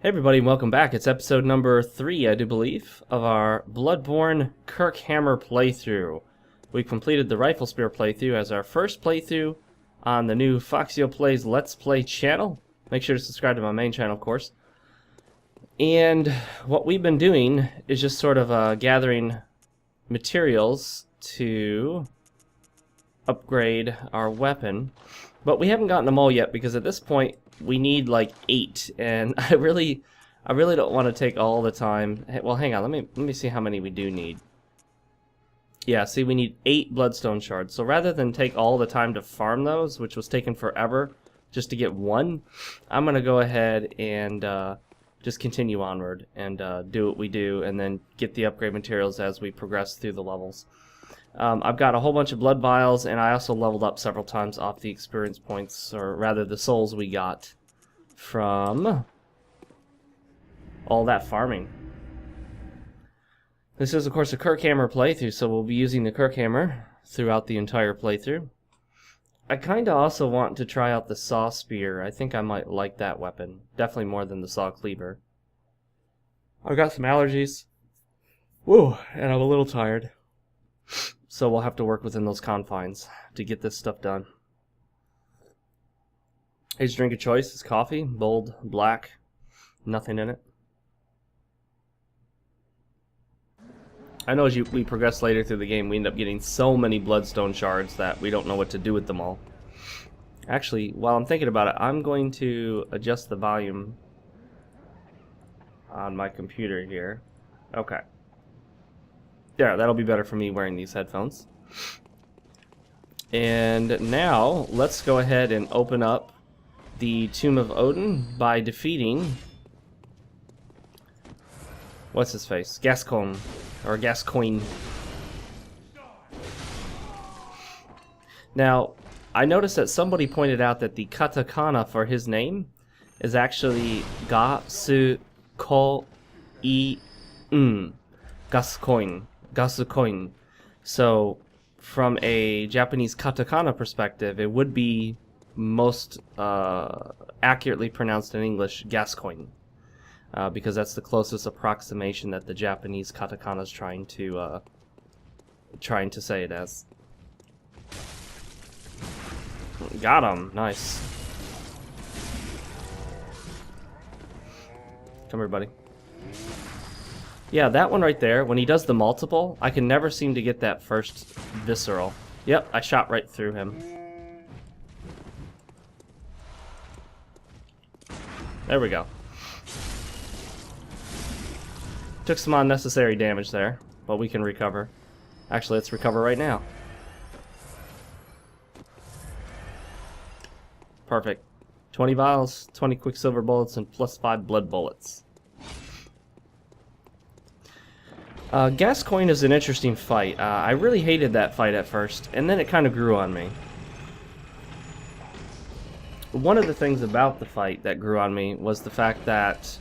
Hey everybody, and welcome back. It's episode number 3, I do believe, of our Bloodborne Kirkhammer playthrough. We completed the Rifle Spear playthrough as our first playthrough on the new Foxeo Plays Let's Play channel. Make sure to subscribe to my main channel, of course. And what we've been doing is just sort of gathering materials to upgrade our weapon. But we haven't gotten them all yet because at this point we need like 8, and I really don't want to take all the time. Well, hang on, let me see how many we do need. Yeah, see, we need 8 bloodstone shards. So rather than take all the time to farm those, which was taking forever just to get 1, I'm gonna go ahead and just continue onward and do what we do, and then get the upgrade materials as we progress through the levels. I've got a whole bunch of blood vials, and I also leveled up several times off the experience points, or rather the souls we got from all that farming. This is, of course, a Kirkhammer playthrough, so we'll be using the Kirkhammer throughout the entire playthrough. I kind of also want to try out the Saw Spear. I think I might like that weapon. Definitely more than the Saw Cleaver. I've got some allergies. Woo, and I'm a little tired. So we'll have to work within those confines to get this stuff done. His drink of choice is coffee, bold, black, nothing in it. I know as we progress later through the game, we end up getting so many bloodstone shards that we don't know what to do with them all. Actually, while I'm thinking about it, I'm going to adjust the volume on my computer here. Okay. Yeah, that'll be better for me wearing these headphones. And now, let's go ahead and open up the Tomb of Odin by defeating... what's his face? Gascoigne. Or Gascoigne. Now, I noticed that somebody pointed out that the katakana for his name is actually Gascoigne. Gascoigne. So, from a Japanese katakana perspective, it would be most accurately pronounced in English Gascoigne, because that's the closest approximation that the Japanese katakana is trying to say it as. Got him, nice. Come here, buddy. Yeah, that one right there, when he does the multiple, I can never seem to get that first visceral. Yep, I shot right through him. There we go. Took some unnecessary damage there, but we can recover. Actually, let's recover right now. Perfect. 20 vials, 20 quicksilver bullets, and plus 5 blood bullets. Gascoigne is an interesting fight. I really hated that fight at first, and then it kind of grew on me. One of the things about the fight that grew on me was the fact that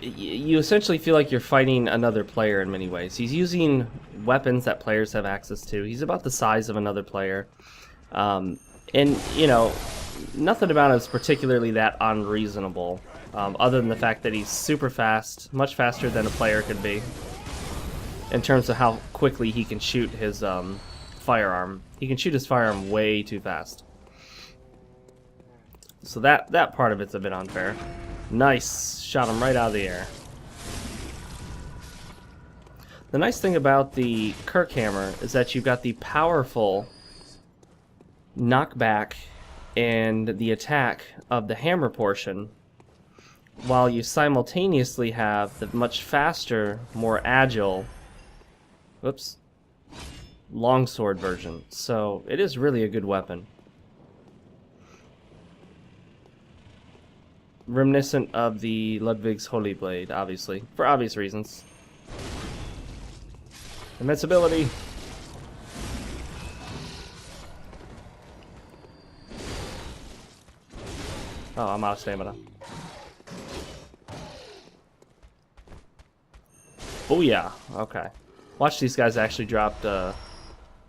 you essentially feel like you're fighting another player in many ways. He's using weapons that players have access to. He's about the size of another player. And, you know, nothing about him is particularly that unreasonable. Other than the fact that he's super fast, much faster than a player could be, in terms of how quickly he can shoot his firearm. He can shoot his firearm way too fast. So that part of it's a bit unfair. Nice, shot him right out of the air. The nice thing about the Kirkhammer is that you've got the powerful knockback and the attack of the hammer portion, while you simultaneously have the much faster, more agile, longsword version. So it is really a good weapon. Reminiscent of the Ludwig's Holy Blade, obviously, for obvious reasons. Invincibility. Oh, I'm out of stamina. Oh yeah, okay. Watch, these guys actually dropped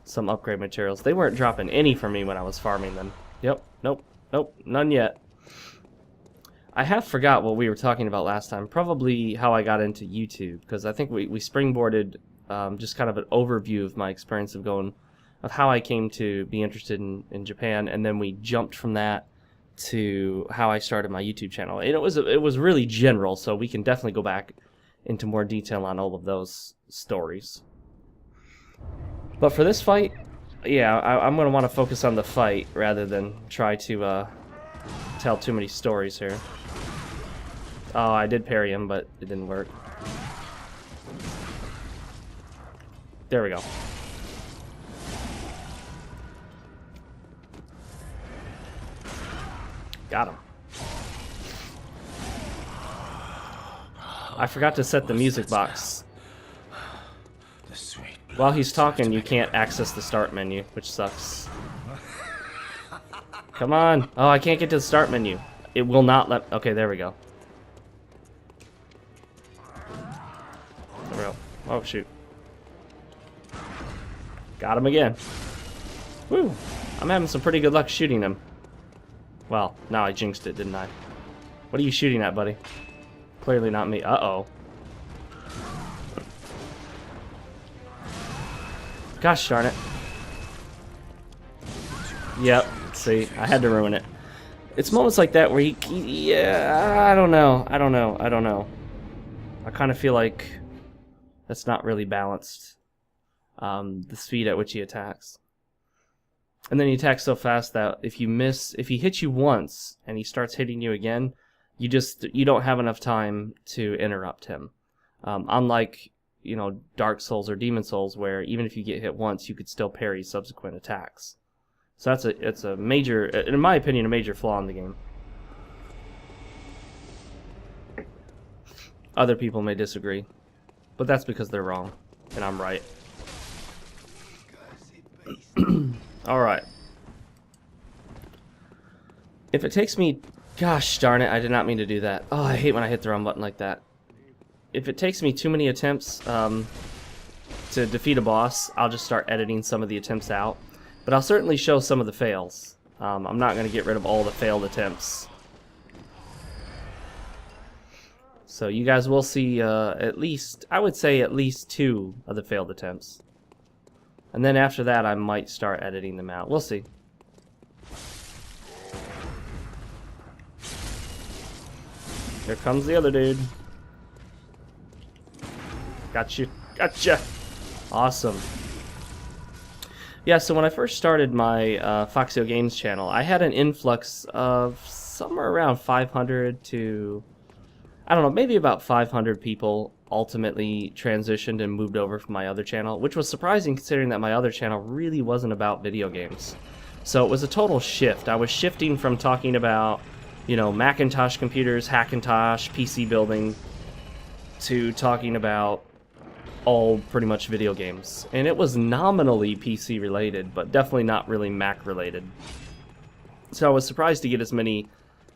some upgrade materials. They weren't dropping any for me when I was farming them. Yep, nope, none yet. I have forgot what we were talking about last time. Probably how I got into YouTube, because I think we springboarded just kind of an overview of my experience of how I came to be interested in Japan, and then we jumped from that to how I started my YouTube channel. And it was really general, so we can definitely go back into more detail on all of those stories. But for this fight, yeah, I'm going to want to focus on the fight rather than try to tell too many stories here. Oh, I did parry him, but it didn't work. There we go. Got him. I forgot to set the music box. While he's talking, you can't access the start menu, which sucks. Come on. Oh, I can't get to the start menu. It will not let... Okay, there we go. There we go. Oh, shoot. Got him again. Woo. I'm having some pretty good luck shooting him. Well, now I jinxed it, didn't I? What are you shooting at, buddy? Clearly not me. Uh-oh. Gosh darn it. Yep, see, I had to ruin it. It's moments like that where yeah, I don't know. I kind of feel like that's not really balanced. The speed at which he attacks. And then he attacks so fast that if he hits you once and he starts hitting you again, you don't have enough time to interrupt him. Unlike, you know, Dark Souls or Demon Souls, where even if you get hit once, you could still parry subsequent attacks. So it's a major, in my opinion, a major flaw in the game. Other people may disagree, but that's because they're wrong, and I'm right. Alright. If it takes me... Gosh darn it, I did not mean to do that. Oh, I hate when I hit the wrong button like that. If it takes me too many attempts to defeat a boss, I'll just start editing some of the attempts out. But I'll certainly show some of the fails. I'm not going to get rid of all the failed attempts. So you guys will see at least, I would say at least 2 of the failed attempts. And then after that, I might start editing them out. We'll see. Here comes the other dude. Got you. Gotcha. Awesome. Yeah, so when I first started my FoxeoGames channel, I had an influx of somewhere around 500 to... I don't know, maybe about 500 people ultimately transitioned and moved over from my other channel, which was surprising considering that my other channel really wasn't about video games. So it was a total shift. I was shifting from talking about, you know, Macintosh computers, Hackintosh, PC building, to talking about all pretty much video games. And it was nominally PC related, but definitely not really Mac related. So I was surprised to get as many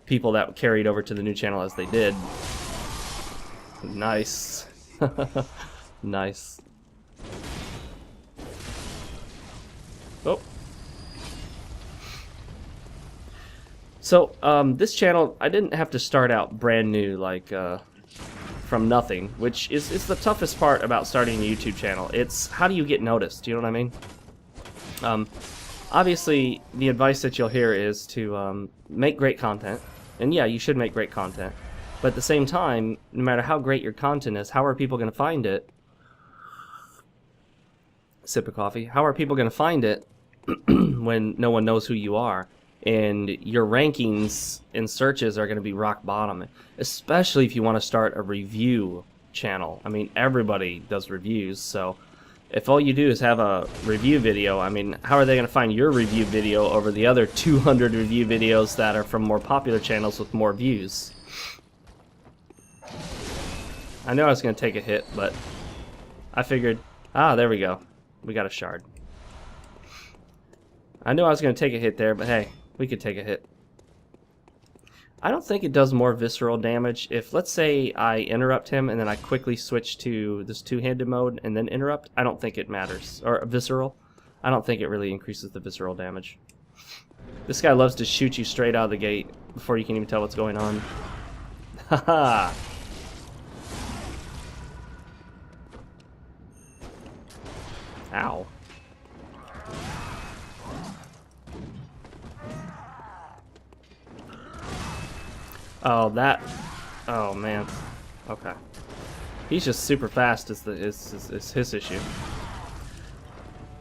people that carried over to the new channel as they did. Nice. Nice. Oh. So, this channel, I didn't have to start out brand new, like, from nothing, which is the toughest part about starting a YouTube channel. It's how do you get noticed, you know what I mean? Obviously, the advice that you'll hear is to make great content. And yeah, you should make great content. But at the same time, no matter how great your content is, how are people going to find it? Sip of coffee. How are people going to find it when no one knows who you are? And your rankings in searches are going to be rock bottom. Especially if you want to start a review channel. I mean, everybody does reviews, so if all you do is have a review video, I mean, how are they going to find your review video over the other 200 review videos that are from more popular channels with more views? I know I was going to take a hit, but I figured, there we go. We got a shard. I knew I was going to take a hit there, but hey, we could take a hit. I don't think it does more visceral damage if, let's say, I interrupt him and then I quickly switch to this two-handed mode and then interrupt. I don't think it matters. Or visceral. I don't think it really increases the visceral damage. This guy loves to shoot you straight out of the gate before you can even tell what's going on. Haha. Ow. Oh, that. Oh man. Okay. He's just super fast. Is his issue?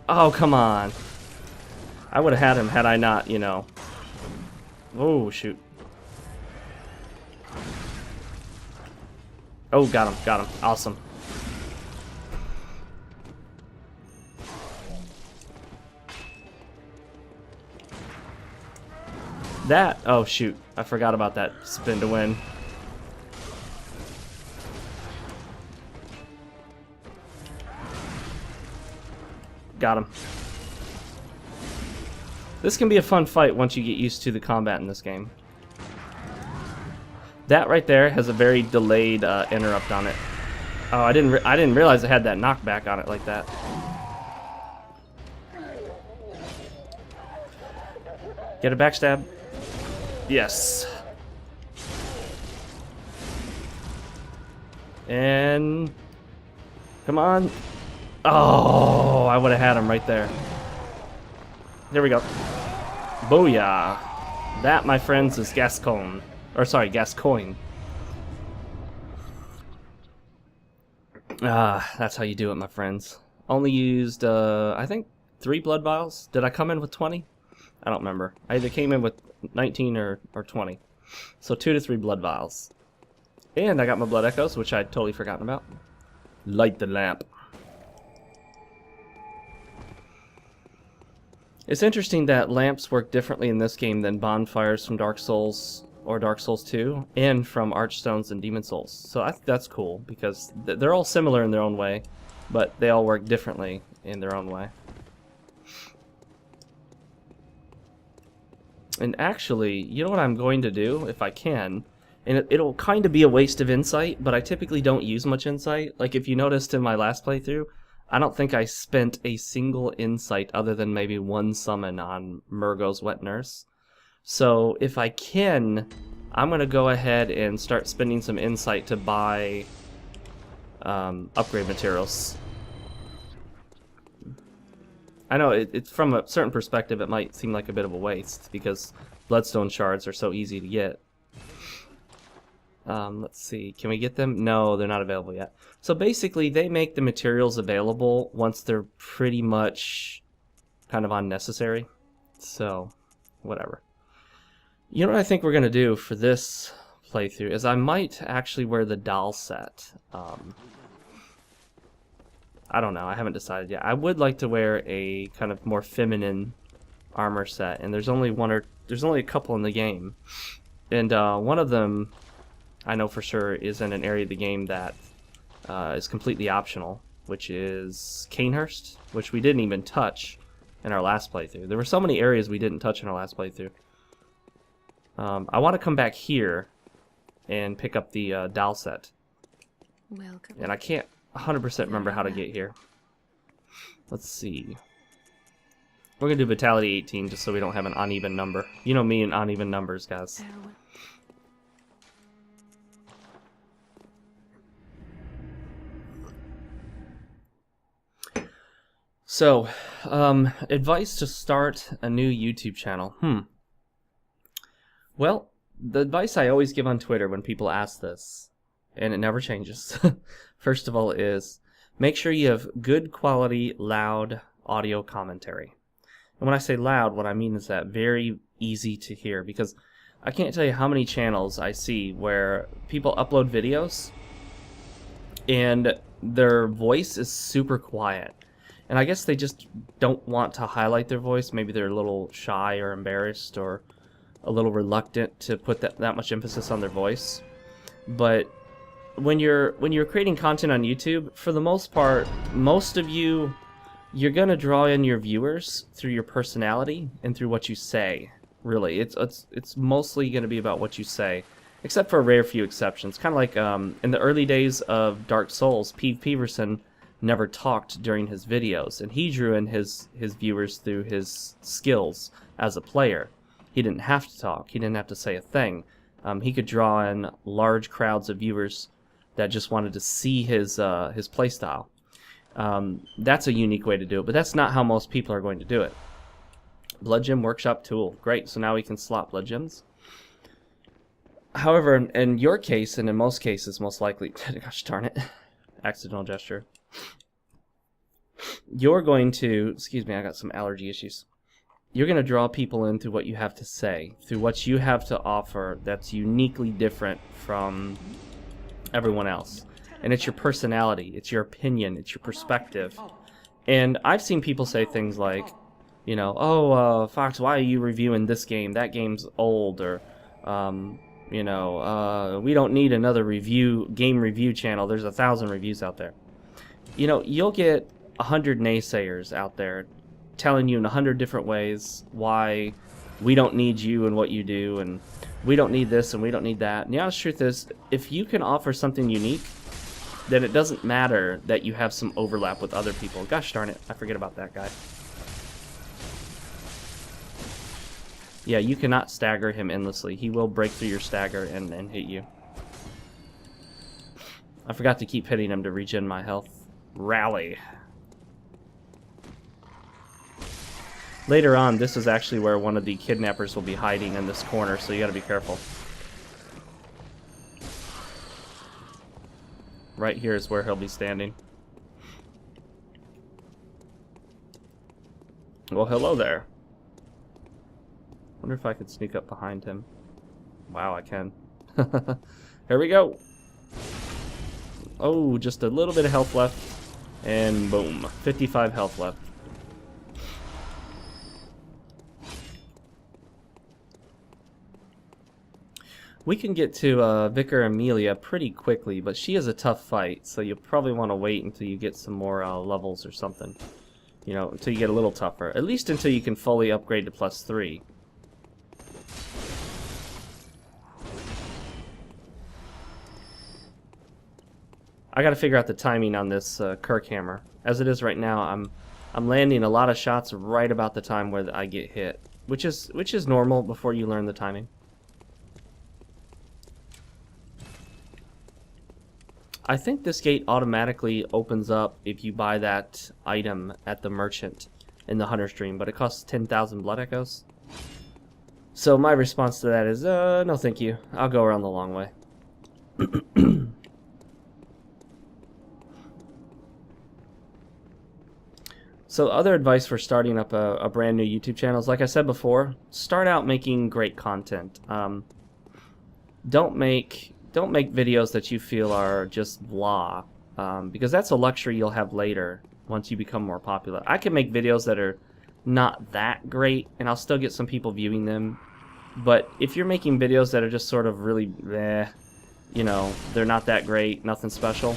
Oh, come on. I would have had him had I not, you know. Oh shoot. Oh, got him. Got him. Awesome. That. Oh shoot. I forgot about that spin to win. Got him. This can be a fun fight once you get used to the combat in this game. That right there has a very delayed interrupt on it. Oh, I didn't realize it had that knockback on it like that. Get a backstab. Yes. And come on. Oh, I would have had him right there. There we go. Booyah. That, my friends, is Gascoigne. Or sorry, Gascoigne. That's how you do it, my friends. Only used, I think, 3 blood vials. Did I come in with 20? I don't remember. I either came in with 19 or 20. So 2 to 3 blood vials. And I got my blood echoes, which I'd totally forgotten about. Light the lamp. It's interesting that lamps work differently in this game than bonfires from Dark Souls or Dark Souls 2 and from Archstones and Demon Souls. So I think that's cool because they're all similar in their own way, but they all work differently in their own way. And actually, you know what I'm going to do if I can? And it'll kind of be a waste of insight, but I typically don't use much insight. Like if you noticed in my last playthrough, I don't think I spent a single insight other than maybe 1 summon on Murgo's Wet Nurse. So if I can, I'm going to go ahead and start spending some insight to buy upgrade materials. I know it's from a certain perspective it might seem like a bit of a waste because bloodstone shards are so easy to get. Let's see, can we get them? No, they're not available yet. So basically they make the materials available once they're pretty much kind of unnecessary. So, whatever. You know what I think we're going to do for this playthrough is I might actually wear the doll set. I don't know, I haven't decided yet. I would like to wear a kind of more feminine armor set, and there's only a couple in the game. And one of them I know for sure is in an area of the game that is completely optional, which is Canehurst, which we didn't even touch in our last playthrough. There were so many areas we didn't touch in our last playthrough. I want to come back here and pick up the doll set. Welcome. And I can't 100% remember how to get here. Let's see. We're going to do Vitality 18 just so we don't have an uneven number. You know me and uneven numbers, guys. So, advice to start a new YouTube channel. Well, the advice I always give on Twitter when people ask this, and it never changes, first of all is make sure you have good quality, loud audio commentary. And when I say loud, what I mean is that very easy to hear, because I can't tell you how many channels I see where people upload videos and their voice is super quiet. And I guess they just don't want to highlight their voice. Maybe they're a little shy or embarrassed or a little reluctant to put that much emphasis on their voice. But when you're creating content on YouTube, for the most part, most of you're gonna draw in your viewers through your personality and through what you say. Really, it's mostly gonna be about what you say, except for a rare few exceptions. Kind of like in the early days of Dark Souls, Pete Peverson never talked during his videos, and he drew in his viewers through his skills as a player. He didn't have to talk. He didn't have to say a thing. He could draw in large crowds of viewers that just wanted to see his playstyle. That's a unique way to do it, but that's not how most people are going to do it. Blood Gem Workshop tool. Great, so now we can slot blood gems. However, in your case, and in most cases, most likely, gosh darn it, accidental gesture, you're going to, excuse me, I got some allergy issues. You're going to draw people in through what you have to say, through what you have to offer that's uniquely different from everyone else. And it's your personality, it's your opinion, it's your perspective. And I've seen people say things like, you know, oh, Fox, why are you reviewing this game? That game's old, or, you know, we don't need another game review channel. There's 1,000 reviews out there. You know, you'll get 100 naysayers out there telling you in 100 different ways why we don't need you and what you do, and we don't need this and we don't need that. And the honest truth is, if you can offer something unique, then it doesn't matter that you have some overlap with other people. Gosh darn it, I forget about that guy. Yeah, you cannot stagger him endlessly. He will break through your stagger and hit you. I forgot to keep hitting him to regen my health. Rally. Later on, this is actually where one of the kidnappers will be hiding in this corner, so you gotta be careful. Right here is where he'll be standing. Well, hello there. Wonder if I could sneak up behind him. Wow, I can. Here we go. Oh, just a little bit of health left. And boom. 55 health left. We can get to Vicar Amelia pretty quickly, but she is a tough fight, so you'll probably want to wait until you get some more levels or something. You know, until you get a little tougher. At least until you can fully upgrade to +3. I gotta figure out the timing on this Kirkhammer. As it is right now, I'm landing a lot of shots right about the time where I get hit, which is normal before you learn the timing. I think this gate automatically opens up if you buy that item at the merchant in the Hunter stream, but it costs 10,000 blood echoes. So my response to that is, no thank you. I'll go around the long way. So other advice for starting up a brand new YouTube channel is, like I said before, start out making great content. Don't make videos that you feel are just blah, because that's a luxury you'll have later once you become more popular. I can make videos that are not that great, and I'll still get some people viewing them. But if you're making videos that are just sort of really, you know, they're not that great, nothing special,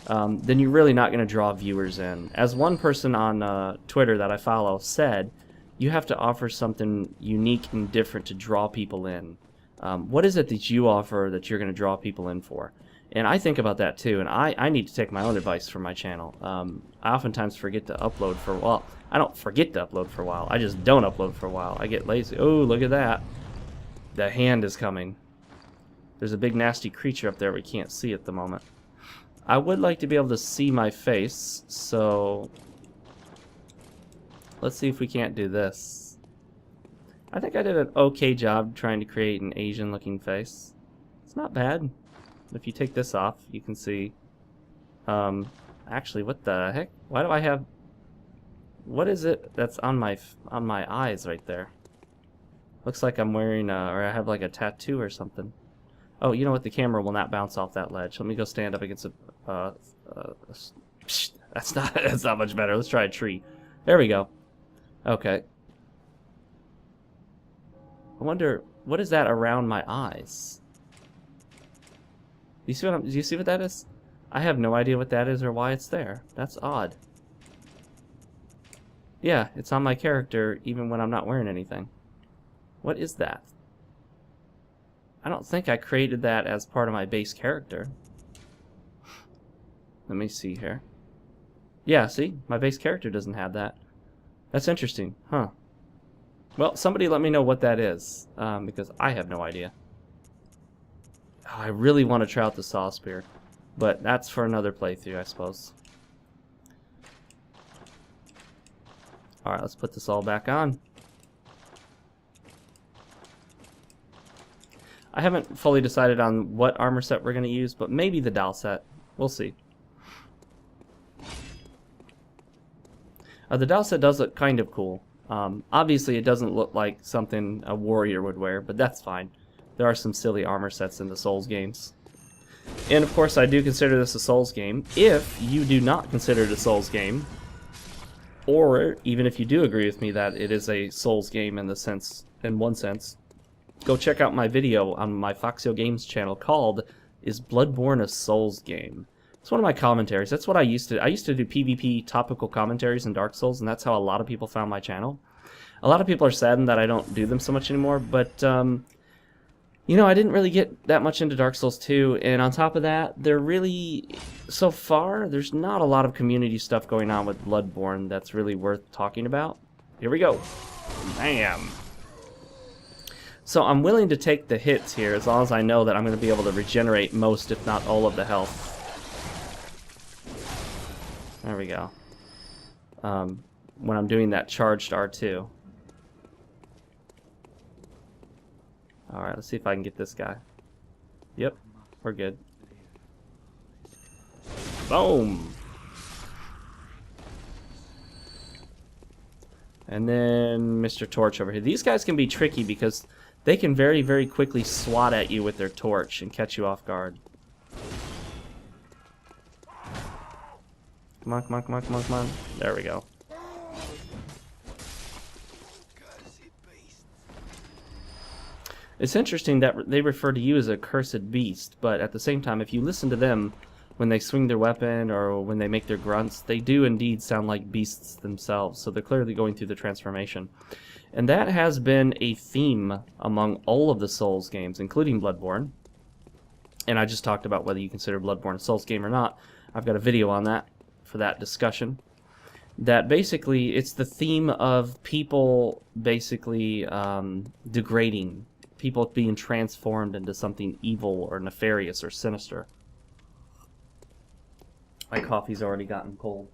then you're really not going to draw viewers in. As one person on Twitter that I follow said, you have to offer something unique and different to draw people in. What is it that you offer that you're going to draw people in for? And I think about that too, and I need to take my own advice for my channel. I oftentimes forget to upload for a while. I don't forget to upload for a while. I just don't upload for a while. I get lazy. Oh, look at that. The hand is coming. There's a big nasty creature up there we can't see at the moment. I would like to be able to see my face, so let's see if we can't do this. I think I did an okay job trying to create an Asian looking face. It's not bad. If you take this off, you can see, actually, what the heck? Why do I have, what is it that's on my eyes right there? Looks like I'm wearing, or I have like a tattoo or something. Oh, you know what? The camera will not bounce off that ledge. Let me go stand up against a, that's not much better. Let's try a tree. There we go. Okay. I wonder, what is that around my eyes? Do you see what that is? I have no idea what that is or why it's there. That's odd. Yeah, it's on my character even when I'm not wearing anything. What is that? I don't think I created that as part of my base character. Let me see here. Yeah, see? My base character doesn't have that. That's interesting, huh? Well, somebody let me know what that is, because I have no idea. I really want to try out the Saw Spear, but that's for another playthrough, I suppose. Alright, let's put this all back on. I haven't fully decided on what armor set we're going to use, but maybe the Dal set. We'll see. The Dal set does look kind of cool. Obviously, it doesn't look like something a warrior would wear, but that's fine. There are some silly armor sets in the Souls games. And of course, I do consider this a Souls game. If you do not consider it a Souls game, or even if you do agree with me that it is a Souls game in one sense, go check out my video on my FoxeoGames channel called "Is Bloodborne a Souls Game?" It's one of my commentaries. That's what I used to do PvP topical commentaries in Dark Souls, and that's how a lot of people found my channel. A lot of people are saddened that I don't do them so much anymore, but you know, I didn't really get that much into Dark Souls 2, and on top of that, so far, there's not a lot of community stuff going on with Bloodborne that's really worth talking about. Here we go. Bam! So I'm willing to take the hits here as long as I know that I'm going to be able to regenerate most, if not all, of the health. There we go. When I'm doing that charged R2. Alright, let's see if I can get this guy. Yep, we're good. Boom! And then Mr. Torch over here. These guys can be tricky because they can very, very quickly swat at you with their torch and catch you off guard. Come on, come on, come on, come on, come on. There we go. It's interesting that they refer to you as a cursed beast, but at the same time, if you listen to them when they swing their weapon or when they make their grunts, they do indeed sound like beasts themselves, so they're clearly going through the transformation. And that has been a theme among all of the Souls games, including Bloodborne. And I just talked about whether you consider Bloodborne a Souls game or not. I've got a video on that for that discussion. That basically, it's the theme of people basically degrading, people being transformed into something evil or nefarious or sinister. My coffee's already gotten cold.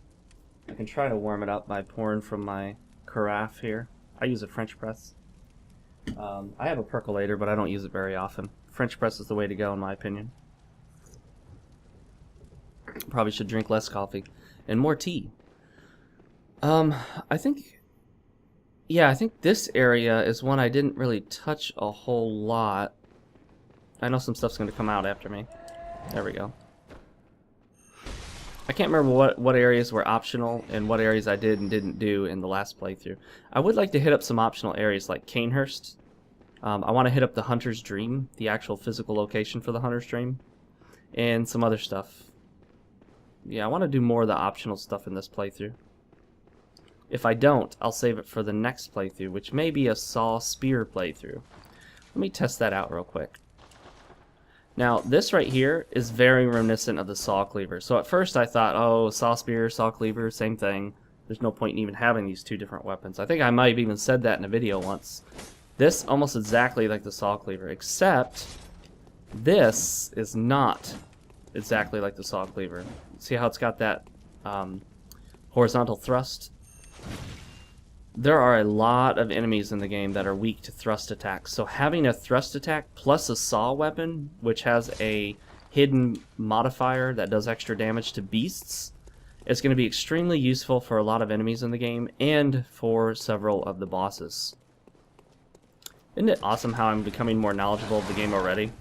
I can try to warm it up by pouring from my carafe here. I use a French press. I have a percolator, but I don't use it very often. French press is the way to go, in my opinion. Probably should drink less coffee and more tea. I think this area is one I didn't really touch a whole lot. I know some stuff's going to come out after me. There we go. I can't remember what areas were optional and what areas I did and didn't do in the last playthrough. I would like to hit up some optional areas like Canehurst. I want to hit up the Hunter's Dream, the actual physical location for the Hunter's Dream, and some other stuff. Yeah, I want to do more of the optional stuff in this playthrough. If I don't, I'll save it for the next playthrough, which may be a Saw Spear playthrough. Let me test that out real quick. Now, this right here is very reminiscent of the Saw Cleaver. So at first I thought, oh, Saw Spear, Saw Cleaver, same thing. There's no point in even having these two different weapons. I think I might have even said that in a video once. This almost exactly like the Saw Cleaver, except this is not exactly like the Saw Cleaver. See how it's got that horizontal thrust? There are a lot of enemies in the game that are weak to thrust attacks, so having a thrust attack plus a saw weapon, which has a hidden modifier that does extra damage to beasts, is going to be extremely useful for a lot of enemies in the game and for several of the bosses. Isn't it awesome how I'm becoming more knowledgeable of the game already?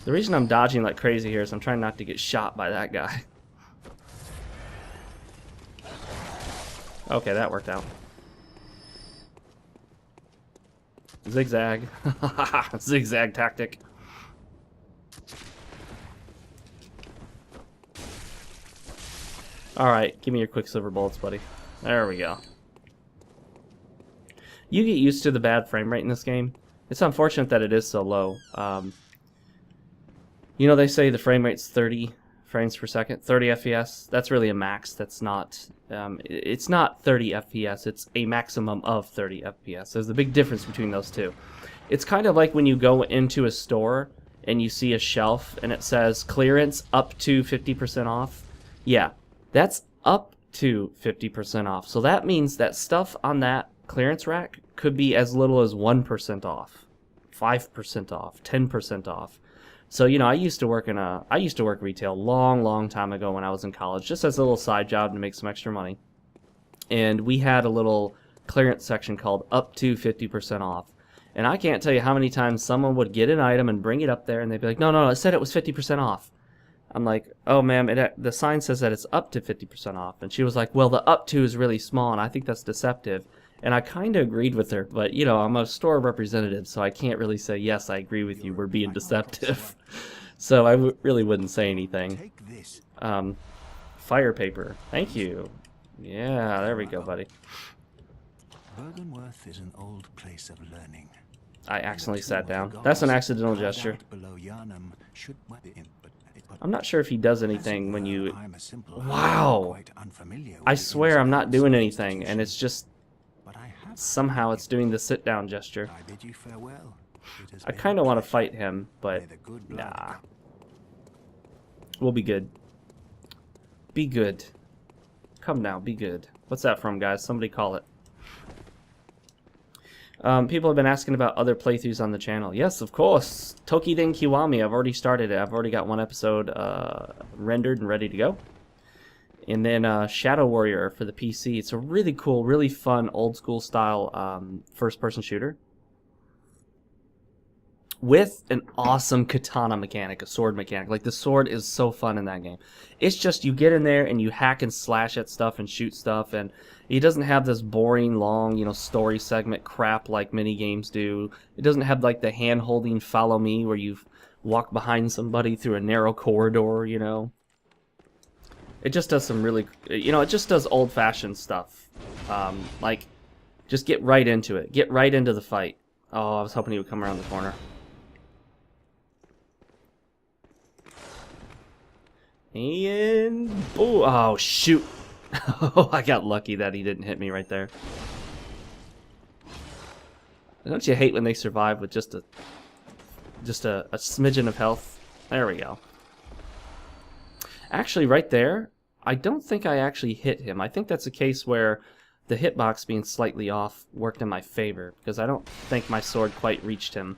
The reason I'm dodging like crazy here is I'm trying not to get shot by that guy. Okay, that worked out. Zigzag. Zigzag tactic. Alright, give me your Quicksilver bullets, buddy. There we go. You get used to the bad frame rate in this game. It's unfortunate that it is so low. You know, they say the frame rate's 30 frames per second, 30 FPS. That's really a max. That's not, it's not 30 FPS. It's a maximum of 30 FPS. There's a big difference between those two. It's kind of like when you go into a store and you see a shelf and it says clearance up to 50% off. Yeah, that's up to 50% off. So that means that stuff on that clearance rack could be as little as 1% off, 5% off, 10% off. So, you know, I used to work retail long time ago when I was in college, just as a little side job to make some extra money. And we had a little clearance section called up to 50% off. And I can't tell you how many times someone would get an item and bring it up there and they'd be like, no, it said it was 50% off. I'm like, oh, ma'am, the sign says that it's up to 50% off. And she was like, well, the up to is really small, and I think that's deceptive. And I kind of agreed with her, but, you know, I'm a store representative, so I can't really say, yes, I agree with you, we're being deceptive. So I really wouldn't say anything. Fire paper. Thank you. Yeah, there we go, buddy. Bergenworth is an old place of learning. I accidentally sat down. That's an accidental gesture. I'm not sure if he does anything when you... Wow! I swear I'm not doing anything, and it's just... Somehow it's doing the sit-down gesture. I kind of want to fight him, but... Nah. We'll be good. Be good. Come now, be good. What's that from, guys? Somebody call it. People have been asking about other playthroughs on the channel. Yes, of course. Tokiden Kiwami. I've already started it. I've already got one episode rendered and ready to go. And then Shadow Warrior for the PC. It's a really cool, really fun, old-school style first-person shooter. With an awesome katana mechanic, a sword mechanic. Like, the sword is so fun in that game. It's just, you get in there and you hack and slash at stuff and shoot stuff, and it doesn't have this boring, long, you know, story segment crap like many games do. It doesn't have, like, the hand-holding follow me where you walk behind somebody through a narrow corridor, you know. It just does some really, you know, it just does old-fashioned stuff. Like, just get right into it. Get right into the fight. Oh, I was hoping he would come around the corner. And oh shoot! Oh, I got lucky that he didn't hit me right there. Don't you hate when they survive with just a smidgen of health? There we go. Actually, right there, I don't think I actually hit him. I think that's a case where the hitbox being slightly off worked in my favor, because I don't think my sword quite reached him.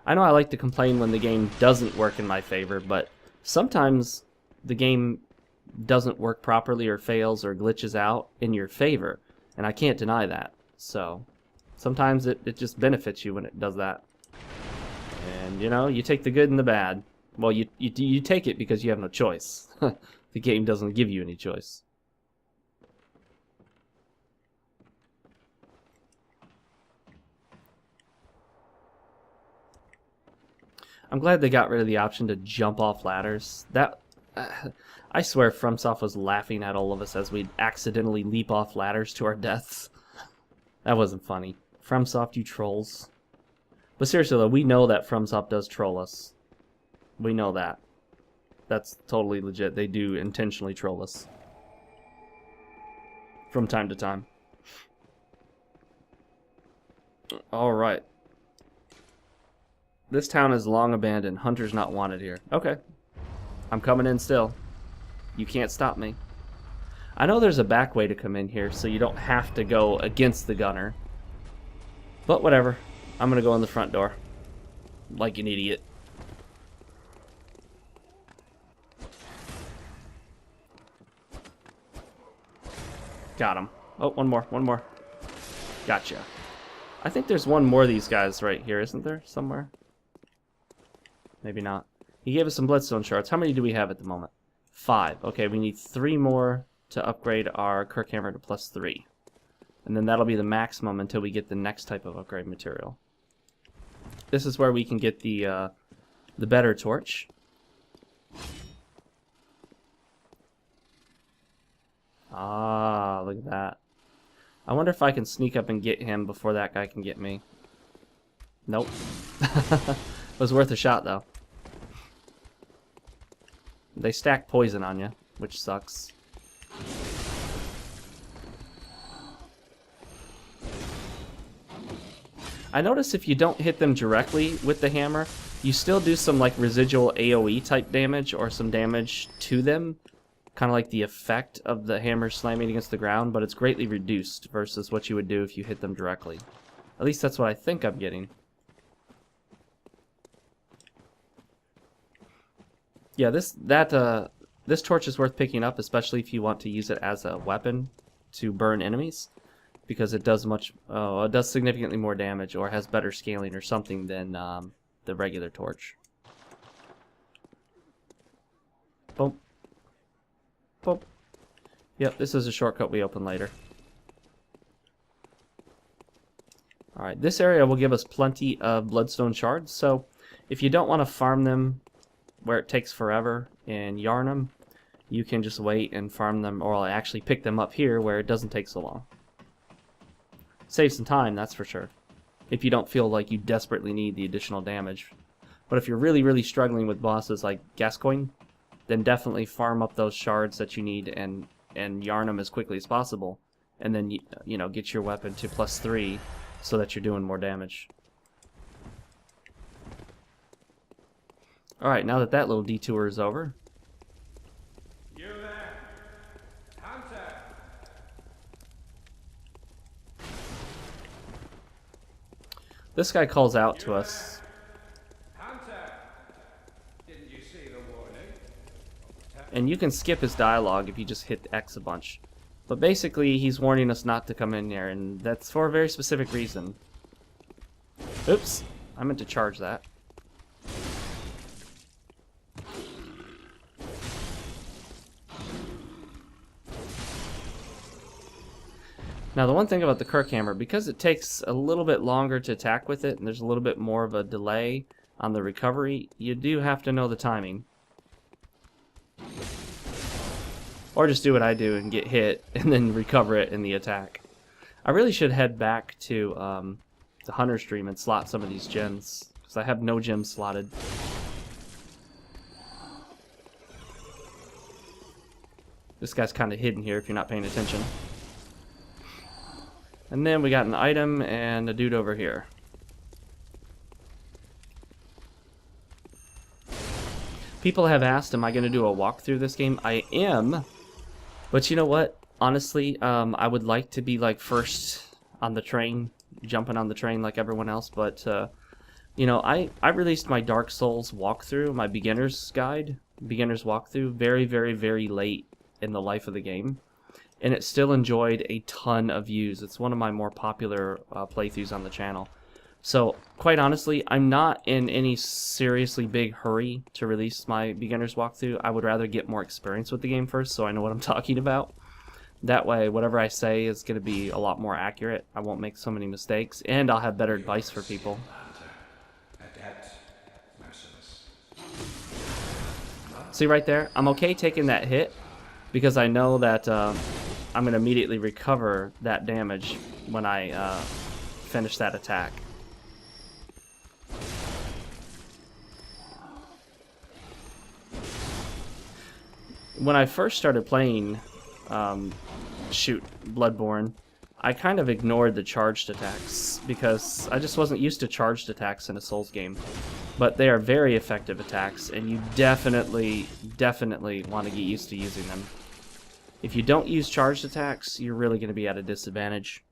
I know I like to complain when the game doesn't work in my favor, but sometimes the game doesn't work properly or fails or glitches out in your favor, and I can't deny that. So sometimes it just benefits you when it does that. And, you know, you take the good and the bad. Well, you take it because you have no choice. The game doesn't give you any choice. I'm glad they got rid of the option to jump off ladders. That I swear FromSoft was laughing at all of us as we'd accidentally leap off ladders to our deaths. That wasn't funny. FromSoft, you trolls. But seriously though, we know that FromSoft does troll us. We know that. That's totally legit. They do intentionally troll us. From time to time. Alright. This town is long abandoned. Hunters not wanted here. Okay. I'm coming in still. You can't stop me. I know there's a back way to come in here, so you don't have to go against the gunner. But whatever. I'm gonna go in the front door. Like an idiot. Got him. Oh, one more. Gotcha. I think there's one more of these guys right here, isn't there? Somewhere? Maybe not. He gave us some Bloodstone shards. How many do we have at the moment? 5. Okay, we need 3 more to upgrade our Kirkhammer to +3. And then that'll be the maximum until we get the next type of upgrade material. This is where we can get the better torch. Ah, look at that. I wonder if I can sneak up and get him before that guy can get me. Nope. It was worth a shot, though. They stack poison on you, which sucks. I notice if you don't hit them directly with the hammer, you still do some like residual AoE type damage or some damage to them. Kind of like the effect of the hammer slamming against the ground, but it's greatly reduced versus what you would do if you hit them directly. At least that's what I think I'm getting. Yeah, this torch is worth picking up, especially if you want to use it as a weapon to burn enemies, because it does it does significantly more damage or has better scaling or something than the regular torch. Boom. Boom. Yep, this is a shortcut we open later. Alright, this area will give us plenty of bloodstone shards, so if you don't want to farm them where it takes forever in Yharnam, you can just wait and farm them, or actually pick them up here where it doesn't take so long. Save some time, that's for sure, if you don't feel like you desperately need the additional damage. But if you're really, really struggling with bosses like Gascoigne, then definitely farm up those shards that you need and Yharnam as quickly as possible, and then you know, get your weapon to +3 so that you're doing more damage. Alright, now that little detour is over. You there, Hunter. This guy calls out to us. Hunter, didn't you see the warning? And you can skip his dialogue if you just hit X a bunch. But basically, he's warning us not to come in there, and that's for a very specific reason. Oops, I meant to charge that. Now the one thing about the Kirkhammer, because it takes a little bit longer to attack with it, and there's a little bit more of a delay on the recovery, you do have to know the timing. Or just do what I do and get hit, and then recover it in the attack. I really should head back to the Hunter stream and slot some of these gems, because I have no gems slotted. This guy's kind of hidden here if you're not paying attention. And then we got an item and a dude over here. People have asked, am I going to do a walkthrough this game? I am. But you know what? Honestly, I would like to be like first on the train, jumping on the train like everyone else. But, you know, I released my Dark Souls walkthrough, my beginner's guide, beginner's walkthrough, very, very, very late in the life of the game. And it still enjoyed a ton of views. It's one of my more popular playthroughs on the channel. So, quite honestly, I'm not in any seriously big hurry to release my beginner's walkthrough. I would rather get more experience with the game first so I know what I'm talking about. That way, whatever I say is going to be a lot more accurate. I won't make so many mistakes, and I'll have better advice for people. See right there? I'm okay taking that hit because I know that I'm going to immediately recover that damage when I finish that attack. When I first started playing Bloodborne, I kind of ignored the charged attacks because I just wasn't used to charged attacks in a Souls game. But they are very effective attacks, and you definitely want to get used to using them. If you don't use charged attacks, you're really going to be at a disadvantage.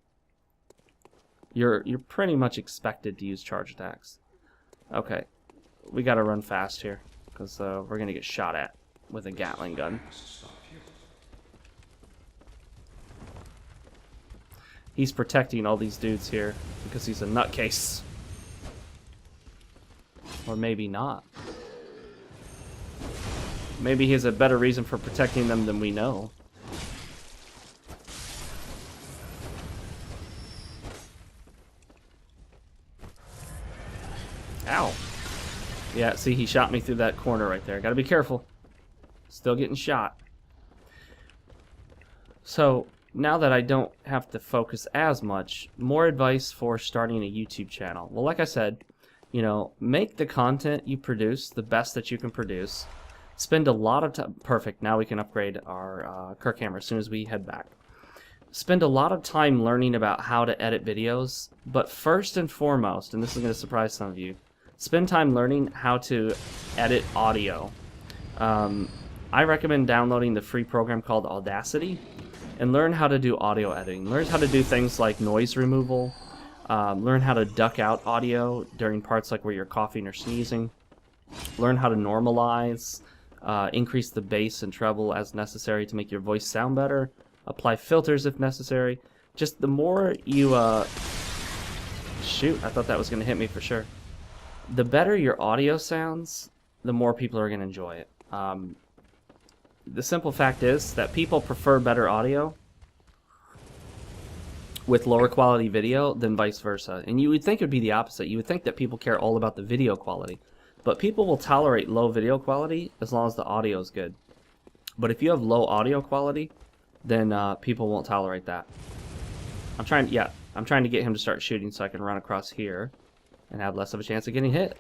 You're pretty much expected to use charged attacks. Okay, we got to run fast here because we're going to get shot at with a Gatling gun. He's protecting all these dudes here because he's a nutcase. Or maybe not. Maybe he has a better reason for protecting them than we know. Ow. Yeah, see, he shot me through that corner right there. Gotta be careful. Still getting shot. So, now that I don't have to focus as much, more advice for starting a YouTube channel. Well, like I said, you know, make the content you produce the best that you can produce. Spend a lot of time... Perfect, now we can upgrade our Kirkhammer as soon as we head back. Spend a lot of time learning about how to edit videos, but first and foremost, and this is going to surprise some of you, spend time learning how to edit audio. I recommend downloading the free program called Audacity and learn how to do audio editing. Learn how to do things like noise removal, learn how to duck out audio during parts like where you're coughing or sneezing, learn how to normalize, increase the bass and treble as necessary to make your voice sound better, apply filters if necessary. Just the more you... Shoot, I thought that was going to hit me for sure. The better your audio sounds, the more people are going to enjoy it. The simple fact is that people prefer better audio with lower quality video than vice versa. And you would think it would be the opposite. You would think that people care all about the video quality. But people will tolerate low video quality as long as the audio is good. But if you have low audio quality, then people won't tolerate that. I'm trying to get him to start shooting so I can run across here and have less of a chance of getting hit.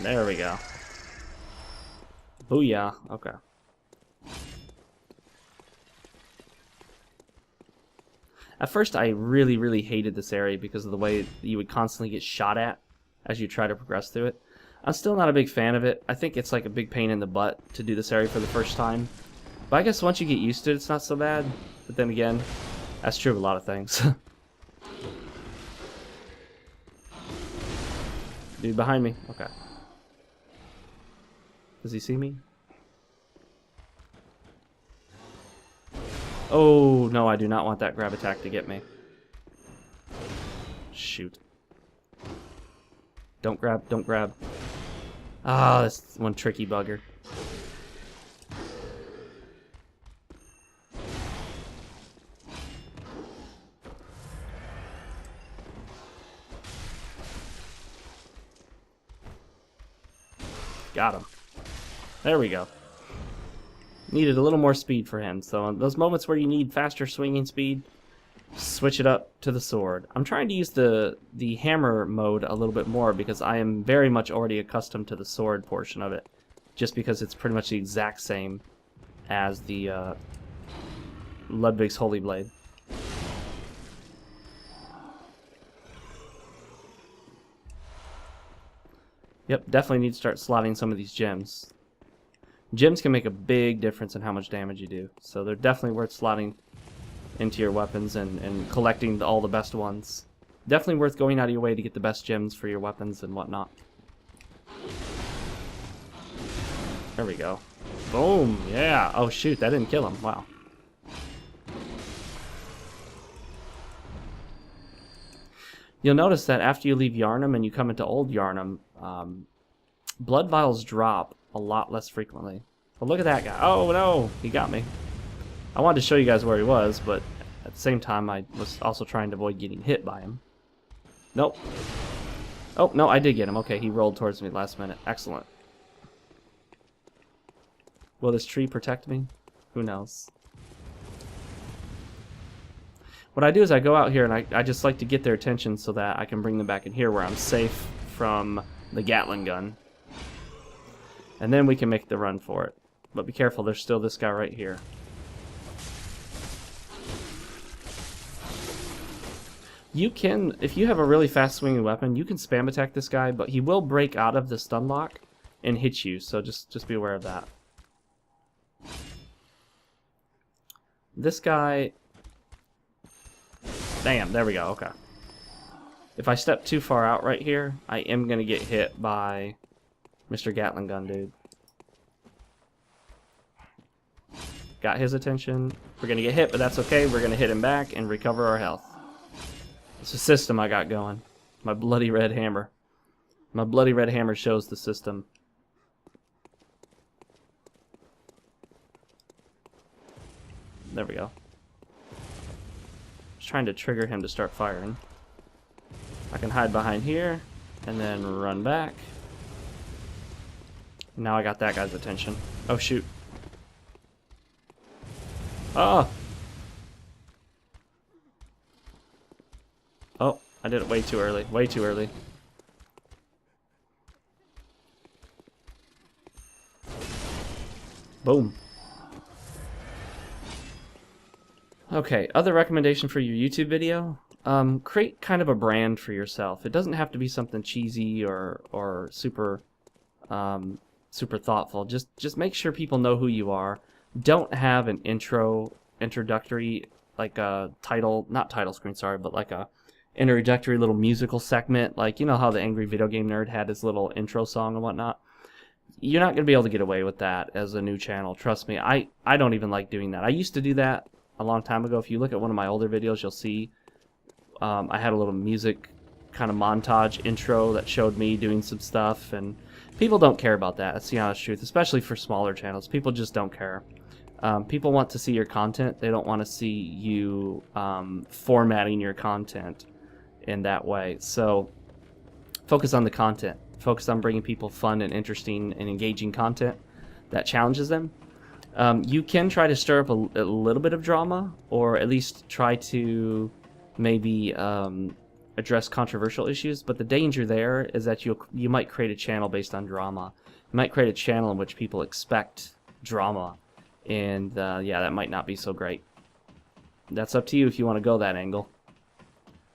There we go. Booyah. Okay. At first, I really hated this area because of the way you would constantly get shot at as you try to progress through it. I'm still not a big fan of it. I think it's like a big pain in the butt to do this area for the first time. But I guess once you get used to it, it's not so bad. But then again, that's true of a lot of things. Dude behind me. Okay. Does he see me? Oh, no, I do not want that grab attack to get me. Shoot. Don't grab, don't grab. Ah, that's one tricky bugger. Got him. There we go. Needed a little more speed for him, so in those moments where you need faster swinging speed, switch it up to the sword. I'm trying to use the hammer mode a little bit more because I am very much already accustomed to the sword portion of it, just because it's pretty much the exact same as the Ludwig's Holy Blade. Yep, definitely need to start slotting some of these gems. Gems can make a big difference in how much damage you do, so they're definitely worth slotting into your weapons and collecting all the best ones. Definitely worth going out of your way to get the best gems for your weapons and whatnot. There we go. Boom! Yeah! Oh shoot, that didn't kill him. Wow. You'll notice that after you leave Yharnam and you come into Old Yharnam, blood vials drop a lot less frequently. But look at that guy. Oh no, he got me. I wanted to show you guys where he was, but at the same time I was also trying to avoid getting hit by him. Nope. Oh, no, I did get him. Okay, he rolled towards me last minute. Excellent. Will this tree protect me? Who knows? What I do is I go out here and I just like to get their attention so that I can bring them back in here where I'm safe from the Gatling gun. And then we can make the run for it. But be careful, there's still this guy right here. You can, if you have a really fast swinging weapon, you can spam attack this guy, but he will break out of the stun lock and hit you, so just be aware of that. This guy... Damn, there we go, okay. If I step too far out right here, I am going to get hit by Mr. Gatling gun dude. Got his attention. We're going to get hit, but that's okay. We're going to hit him back and recover our health. It's a system I got going. My bloody red hammer. My bloody red hammer shows the system. There we go. Just trying to trigger him to start firing. I can hide behind here and then run back. Now I got that guy's attention. Oh shoot. Oh! Oh, I did it way too early. Way too early. Boom. Okay, other recommendation for your YouTube video? Create kind of a brand for yourself. It doesn't have to be something cheesy or super super thoughtful. Just make sure people know who you are. Don't have an introductory, like a title, not title screen, sorry, but like a introductory little musical segment. Like, you know how the Angry Video Game Nerd had his little intro song and whatnot? You're not going to be able to get away with that as a new channel. Trust me, I don't even like doing that. I used to do that a long time ago. If you look at one of my older videos, you'll see I had a little music kind of montage intro that showed me doing some stuff, and people don't care about that. That's the honest truth, especially for smaller channels. People just don't care. People want to see your content. They don't want to see you formatting your content in that way. So focus on the content. Focus on bringing people fun and interesting and engaging content that challenges them. You can try to stir up a little bit of drama, or at least try to maybe address controversial issues, but the danger there is that you might create a channel based on drama. You might create a channel in which people expect drama, and yeah, that might not be so great. That's up to you if you want to go that angle.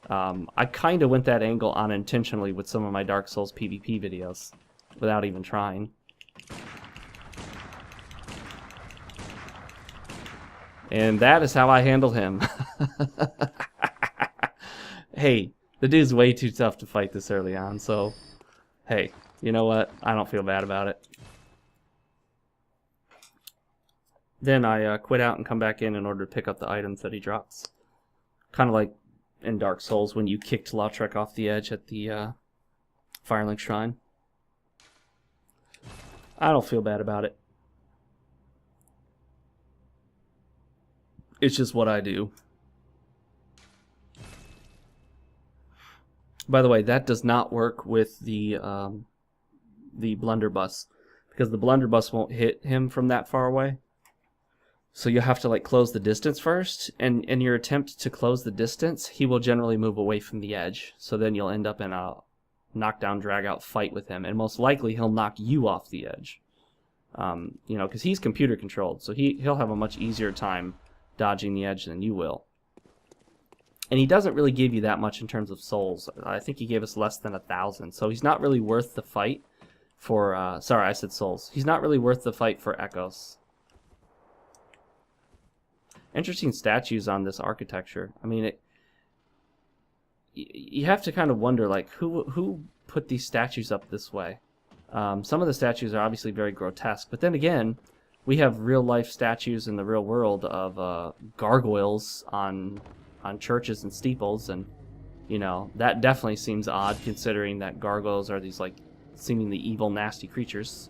I kind of went that angle unintentionally with some of my Dark Souls PvP videos, without even trying. And that is how I handle him. Hey, the dude's way too tough to fight this early on, so hey, you know what? I don't feel bad about it. Then I quit out and come back in order to pick up the items that he drops. Kind of like in Dark Souls when you kicked Lautrec off the edge at the Firelink Shrine. I don't feel bad about it. It's just what I do. By the way, that does not work with the blunderbuss, because the blunderbuss won't hit him from that far away. So you have to like close the distance first, and in your attempt to close the distance, he will generally move away from the edge. So then you'll end up in a knockdown, drag-out fight with him, and most likely he'll knock you off the edge. You know, because he's computer controlled, so he'll have a much easier time dodging the edge than you will. And he doesn't really give you that much in terms of souls. I think he gave us less than 1,000, so he's not really worth the fight for, sorry, I said souls. He's not really worth the fight for echoes. Interesting statues on this architecture. I mean, you have to kind of wonder, like, who put these statues up this way? Some of the statues are obviously very grotesque, but then again, we have real-life statues in the real world of gargoyles on churches and steeples, and you know, that definitely seems odd considering that gargoyles are these like seemingly evil, nasty creatures.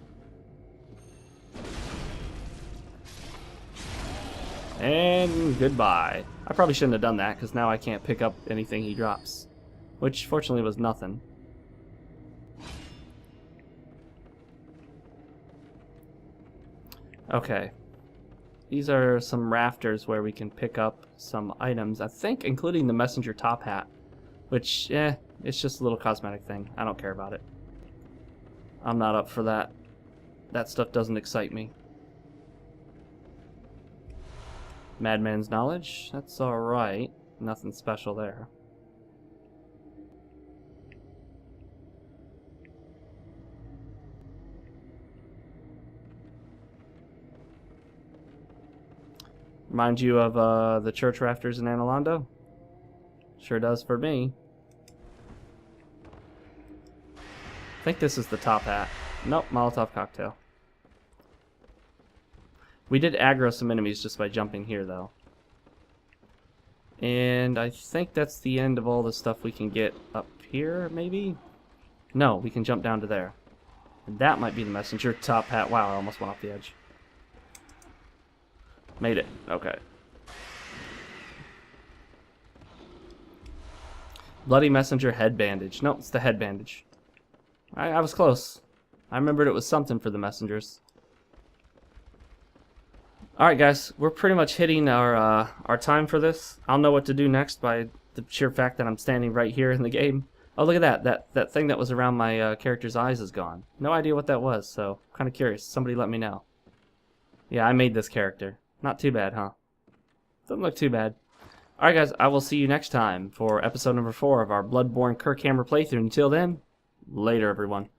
And goodbye. I probably shouldn't have done that, because now I can't pick up anything he drops, which fortunately was nothing. Okay. These are some rafters where we can pick up some items, I think including the messenger top hat, which, it's just a little cosmetic thing. I don't care about it. I'm not up for that. That stuff doesn't excite me. Madman's Knowledge, that's alright. Nothing special there. Remind you of the church rafters in Analondo? Sure does for me. I think this is the top hat. Nope, Molotov cocktail. We did aggro some enemies just by jumping here, though. And I think that's the end of all the stuff we can get up here, maybe? No, we can jump down to there. And that might be the messenger top hat. Wow, I almost went off the edge. Made it. Okay. Bloody messenger head bandage. Nope, it's the head bandage. I was close. I remembered it was something for the messengers. Alright guys, we're pretty much hitting our time for this. I'll know what to do next by the sheer fact that I'm standing right here in the game. Oh, look at that. That thing that was around my character's eyes is gone. No idea what that was, so I'm kind of curious. Somebody let me know. Yeah, I made this character. Not too bad, huh? Doesn't look too bad. Alright guys, I will see you next time for episode number 4 of our Bloodborne Kirkhammer playthrough. Until then, later everyone.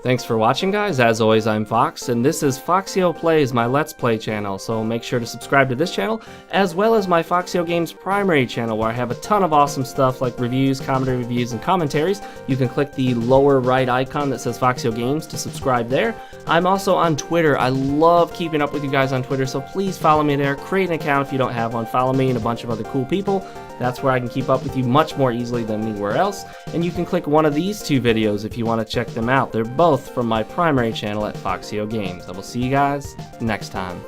Thanks for watching, guys. As always, I'm Fox, and this is Foxeo Plays, my Let's Play channel, so make sure to subscribe to this channel, as well as my FoxeoGames primary channel, where I have a ton of awesome stuff like reviews, comedy reviews, and commentaries. You can click the lower right icon that says FoxeoGames to subscribe there. I'm also on Twitter. I love keeping up with you guys on Twitter, so please follow me there. Create an account if you don't have one. Follow me and a bunch of other cool people. That's where I can keep up with you much more easily than anywhere else. And you can click one of these 2 videos if you want to check them out. They're both from my primary channel at FoxeoGames. I will see you guys next time.